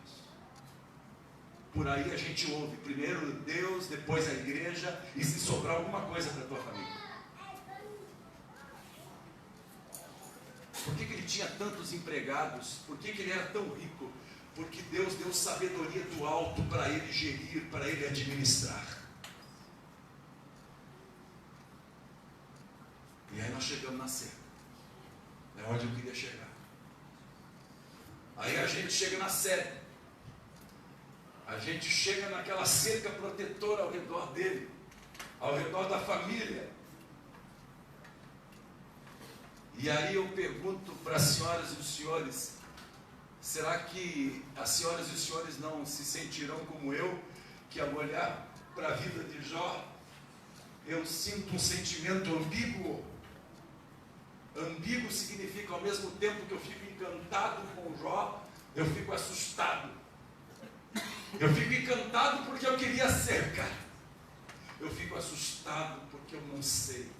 Speaker 1: Por aí a gente ouve primeiro Deus, depois a igreja, e se sobrar alguma coisa para a tua família. Por que ele tinha tantos empregados? Por que ele era tão rico? Porque Deus deu sabedoria do alto para ele gerir, para ele administrar. E aí nós chegamos na cerca. É onde eu queria chegar. Aí a gente chega na sede. A gente chega naquela cerca protetora ao redor dele, ao redor da família. E aí eu pergunto para as senhoras e os senhores: será que as senhoras e os senhores não se sentirão como eu, que ao olhar para a vida de Jó, eu sinto um sentimento ambíguo? Ambíguo significa, ao mesmo tempo que eu fico encantado com Jó, eu fico assustado. Eu fico encantado porque eu queria ser, cara. Eu fico assustado porque eu não sei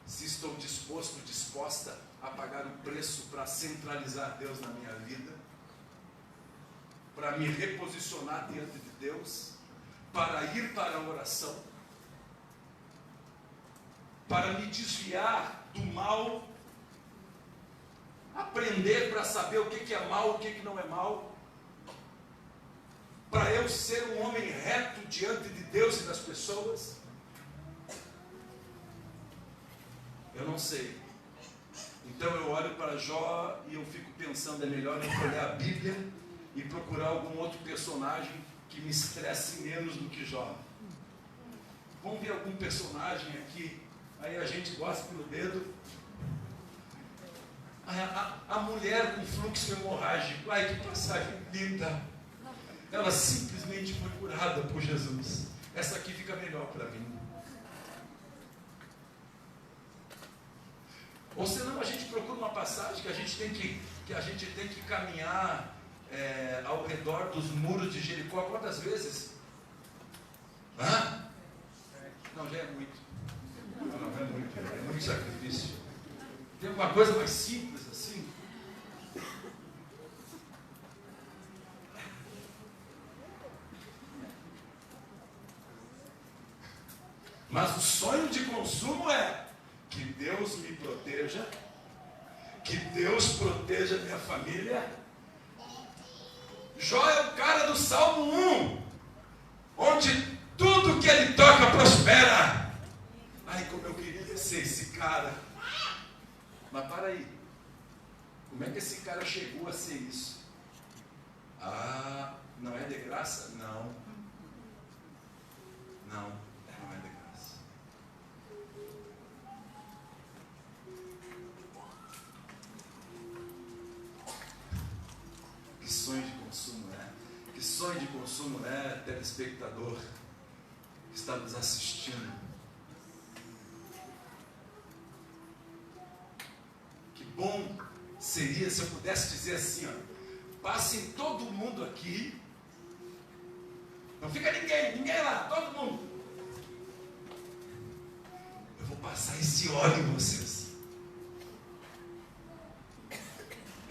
Speaker 1: se estou disposta a pagar o preço para centralizar Deus na minha vida, para me reposicionar diante de Deus, para ir para a oração, para me desviar do mal, aprender para saber o que é mal, o que não é mal, para eu ser um homem reto diante de Deus e das pessoas. Eu não sei. Então eu olho para Jó e eu fico pensando, é melhor eu olhar a Bíblia e procurar algum outro personagem que me estresse menos do que Jó. Vamos ver algum personagem aqui, aí a gente gosta pelo dedo. A mulher com fluxo hemorrágico, ai que passagem linda. Ela simplesmente foi curada por Jesus. Essa aqui fica melhor para mim. Ou senão a gente procura uma passagem que a gente tem que caminhar ao redor dos muros de Jericó. Quantas vezes? Hã? Não, já é muito. Não é muito. É muito sacrifício. Tem uma coisa mais simples assim? Mas o sonho de consumo é que Deus me proteja, que Deus proteja minha família. Jó é o cara do Salmo 1, onde tudo que ele toca prospera. Ai, como eu queria ser esse cara. Mas para aí, como é que esse cara chegou a ser isso? Ah, não é de graça? Não. Não é de graça. Que sonho de consumo é? Que sonho de consumo é, telespectador que está nos assistindo? Que bom seria se eu pudesse dizer assim, ó, passem todo mundo aqui, não fica ninguém lá, todo mundo. Eu vou passar esse óleo em vocês.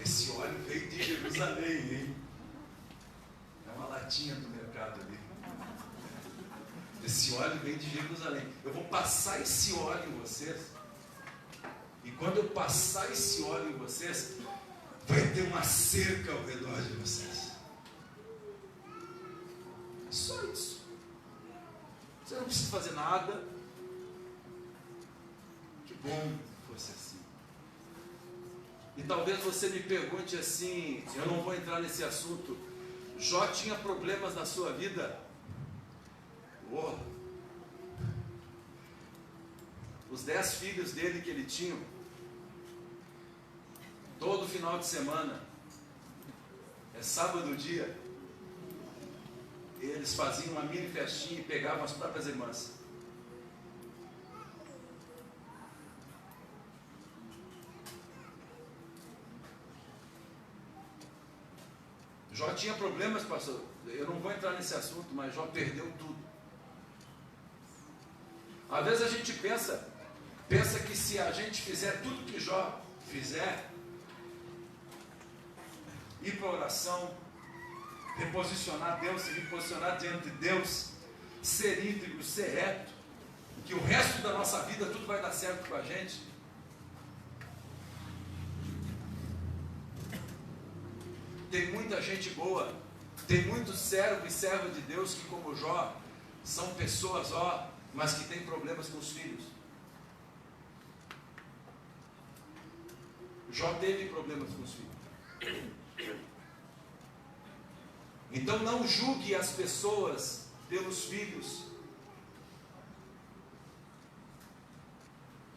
Speaker 1: Esse óleo veio de Jerusalém, hein? É uma latinha do mercado ali. Esse óleo veio de Jerusalém. Eu vou passar esse óleo em vocês. E quando eu passar esse óleo em vocês, vai ter uma cerca ao redor de vocês. Só isso. Você não precisa fazer nada. Que bom que fosse assim. E talvez você me pergunte assim, eu não vou entrar nesse assunto. Jó tinha problemas na sua vida? Oh. Os 10 filhos dele que ele tinha, todo final de semana, sábado dia, eles faziam uma mini festinha e pegavam as próprias irmãs. Jó tinha problemas, pastor. Eu não vou entrar nesse assunto, mas Jó perdeu tudo. Às vezes a gente pensa que se a gente fizer tudo que Jó fizer, ir para a oração, reposicionar Deus, se reposicionar diante de Deus, ser íntegro, ser reto, que o resto da nossa vida tudo vai dar certo com a gente. Tem muita gente boa, tem muitos servos e servas de Deus que, como Jó, são pessoas, mas que têm problemas com os filhos. Jó teve problemas com os filhos. Então não julgue as pessoas pelos filhos.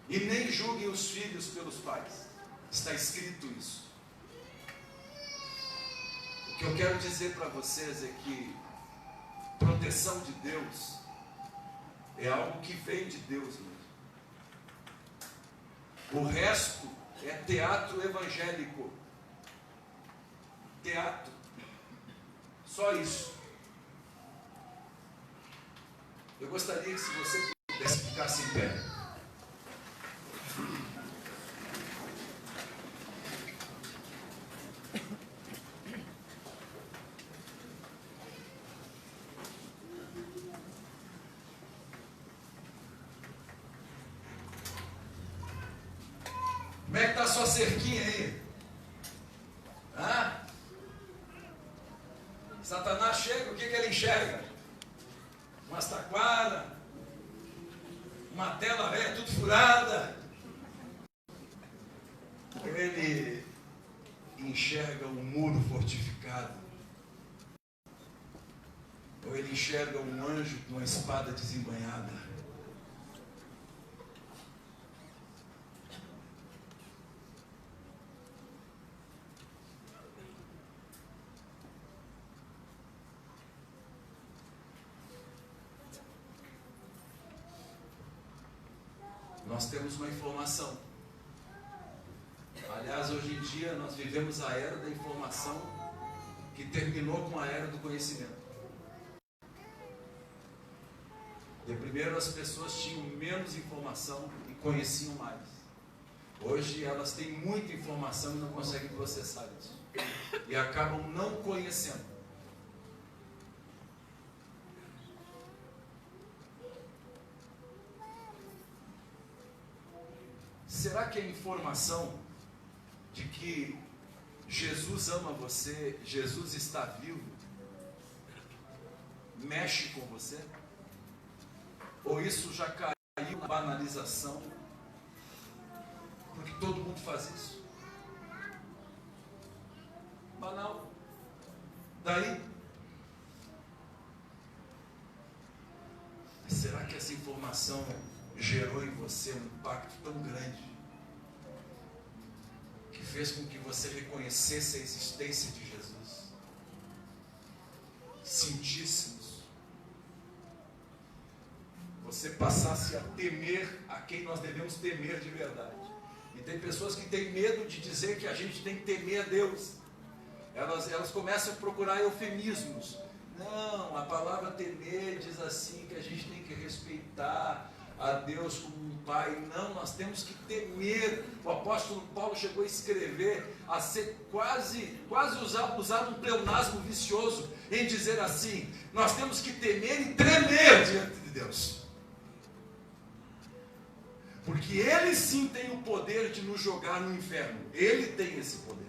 Speaker 1: E nem julguem os filhos pelos pais. Está escrito isso. O que eu quero dizer para vocês é que proteção de Deus é algo que vem de Deus mesmo. O resto é teatro evangélico. Teatro. Só isso. Eu gostaria que, se você pudesse, ficasse em pé. Como é que está a sua cerquinha aí? Satanás chega, o que ele enxerga? Umas taquaras, uma tela velha tudo furada. Ele enxerga um muro fortificado. Ou ele enxerga um anjo com uma espada desembainhada. Nós temos uma informação. Aliás, hoje em dia nós vivemos a era da informação que terminou com a era do conhecimento. De primeiro as pessoas tinham menos informação e conheciam mais. Hoje elas têm muita informação e não conseguem processar isso. E acabam não conhecendo. Será que a informação de que Jesus ama você, Jesus está vivo, mexe com você? Ou isso já caiu na banalização? Porque todo mundo faz isso. Banal. Daí? Mas será que essa informação gerou em você um impacto tão grande que fez com que você reconhecesse a existência de Jesus, sentisse-nos, você passasse a temer a quem nós devemos temer de verdade? E tem pessoas que têm medo de dizer que a gente tem que temer a Deus. Elas começam a procurar eufemismos. Não, a palavra temer diz assim que a gente tem que respeitar a Deus como um pai. Não, nós temos que temer. O apóstolo Paulo chegou a escrever, a ser quase usar um pleonasmo vicioso em dizer assim: nós temos que temer e tremer diante de Deus, porque Ele sim tem o poder de nos jogar no inferno. Ele tem esse poder.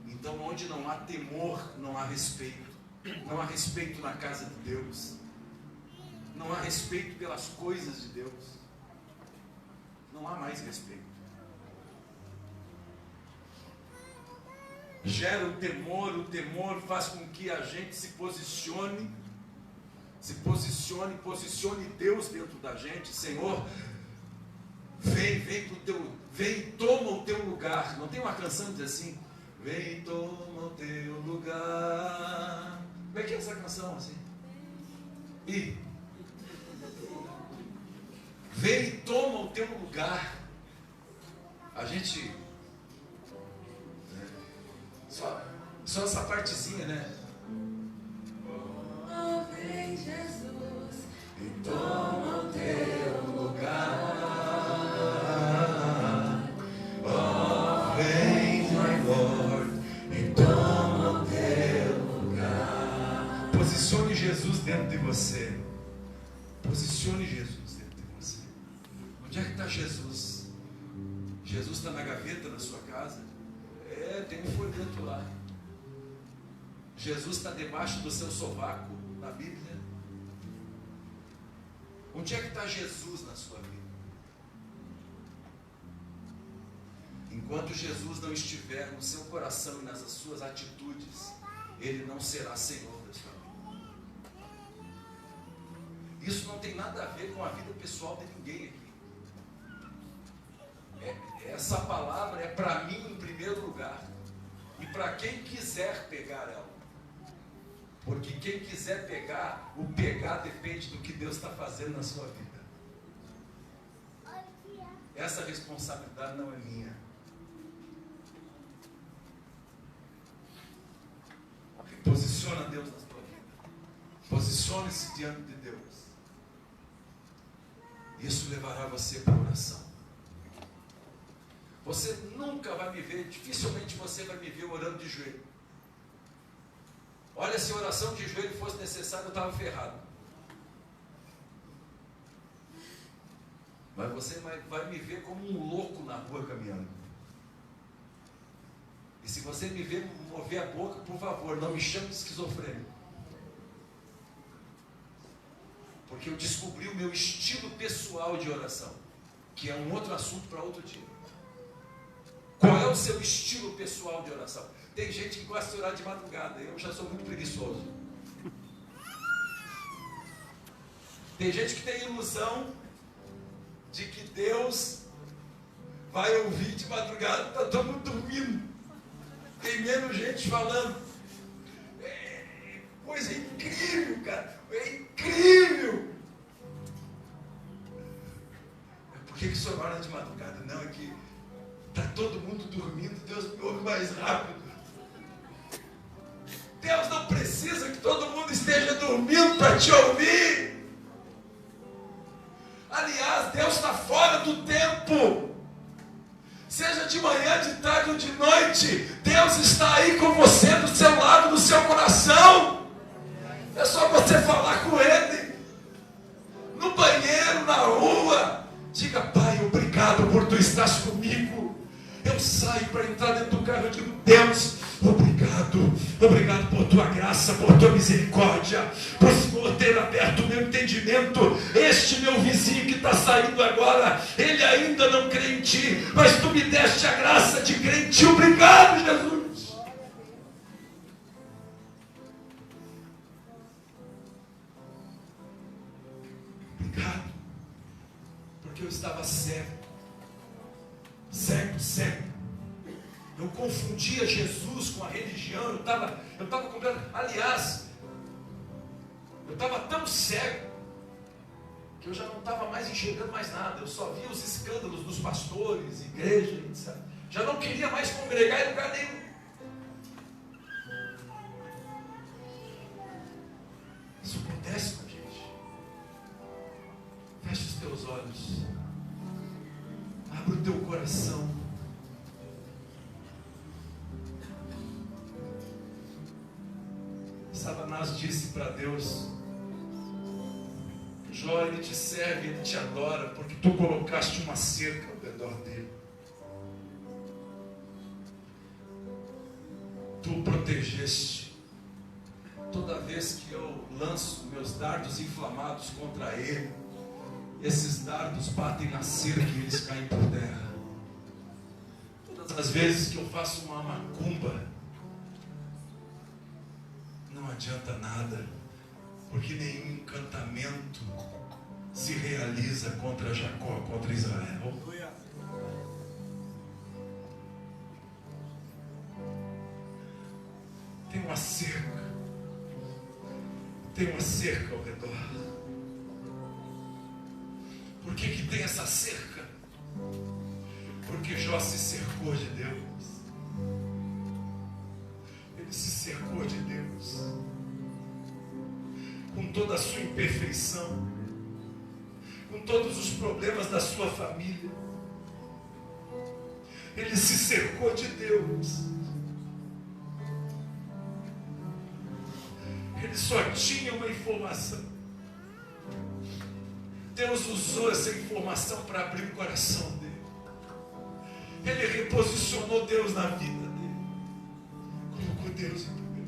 Speaker 1: Então, onde não há temor, não há respeito. Não há respeito na casa de Deus. Não há respeito pelas coisas de Deus. Não há mais respeito. Gera o temor faz com que a gente posicione Deus dentro da gente. Senhor, vem e toma o teu lugar. Não tem uma canção que diz assim: vem e toma o teu lugar. Como é que é essa canção assim? E vem e toma o teu lugar. A gente só essa partezinha, né?
Speaker 2: Oh, vem Jesus
Speaker 1: E toma o teu lugar. Oh, vem, my Lord, e toma o teu lugar. Posicione Jesus dentro de você. Posicione Jesus dentro de você. Onde é que está Jesus? Jesus está na gaveta da sua casa? Tem um folheto lá. Jesus está debaixo do seu sovaco na Bíblia? Onde é que está Jesus na sua vida? Enquanto Jesus não estiver no seu coração e nas suas atitudes, Ele não será Senhor da sua vida. Isso não tem nada a ver com a vida pessoal de ninguém aqui. Essa palavra é para mim em primeiro lugar, e para quem quiser pegar ela. Porque quem quiser pegar, o pegar depende do que Deus está fazendo na sua vida. Essa responsabilidade não é minha. Posiciona Deus na sua vida. Posicione-se diante de Deus. Isso levará você para a oração. Você nunca vai me ver, dificilmente você vai me ver orando de joelho. Olha, se oração de joelho fosse necessária, eu estava ferrado. Mas você vai me ver como um louco na rua caminhando. E se você me ver mover a boca, por favor, não me chame de esquizofrênico. Porque eu descobri o meu estilo pessoal de oração, que é um outro assunto para outro dia. Qual é o seu estilo pessoal de oração? Tem gente que gosta de orar de madrugada. Eu já sou muito preguiçoso. Tem gente que tem ilusão de que Deus vai ouvir de madrugada. Está todo mundo dormindo. Tem menos gente falando. Coisa incrível, cara. É incrível. senhor ora de madrugada. Não, é que está todo mundo dormindo, Deus me ouve mais rápido. Deus não precisa que todo mundo esteja dormindo para te ouvir. Aliás, Deus está fora do tempo. Seja de manhã, de tarde ou de noite, Deus está aí com você, do seu lado, no seu coração. É só você falar com Ele. No banheiro, na rua. Diga: Pai, obrigado por Tu estás comigo. Eu saio para entrar dentro do carro e digo: Deus, obrigado. Obrigado por Tua graça, por Tua misericórdia, por Senhor ter aberto o meu entendimento. Este meu vizinho que está saindo agora, ele ainda não crê em Ti, mas Tu me deste a graça de crer em Ti. Obrigado, Jesus. Obrigado, porque eu estava cego. Cego. Eu confundia Jesus com a religião. Eu estava completamente. Aliás, eu estava tão cego que eu já não estava mais enxergando mais nada. Eu só via os escândalos dos pastores, igreja, etc. Já não queria mais congregar em lugar nenhum. Isso acontece com a gente. Feche os teus olhos. Abre o teu coração. Satanás disse para Deus: Jó, ele te serve, ele te adora, porque tu colocaste uma cerca ao redor dele. Tu o protegeste. Toda vez que eu lanço meus dardos inflamados contra ele, esses dardos batem na cerca e eles caem por terra. Todas as vezes que eu faço uma macumba, não adianta nada, porque nenhum encantamento se realiza contra Jacó, contra Israel. Tem uma cerca. Tem uma cerca ao redor. Por que tem essa cerca? Porque Jó se cercou de Deus. Ele se cercou de Deus. Com toda a sua imperfeição, com todos os problemas da sua família, ele se cercou de Deus. Ele só tinha uma informação. Deus usou essa informação para abrir o coração dele. Ele reposicionou Deus na vida dele. Colocou Deus em primeiro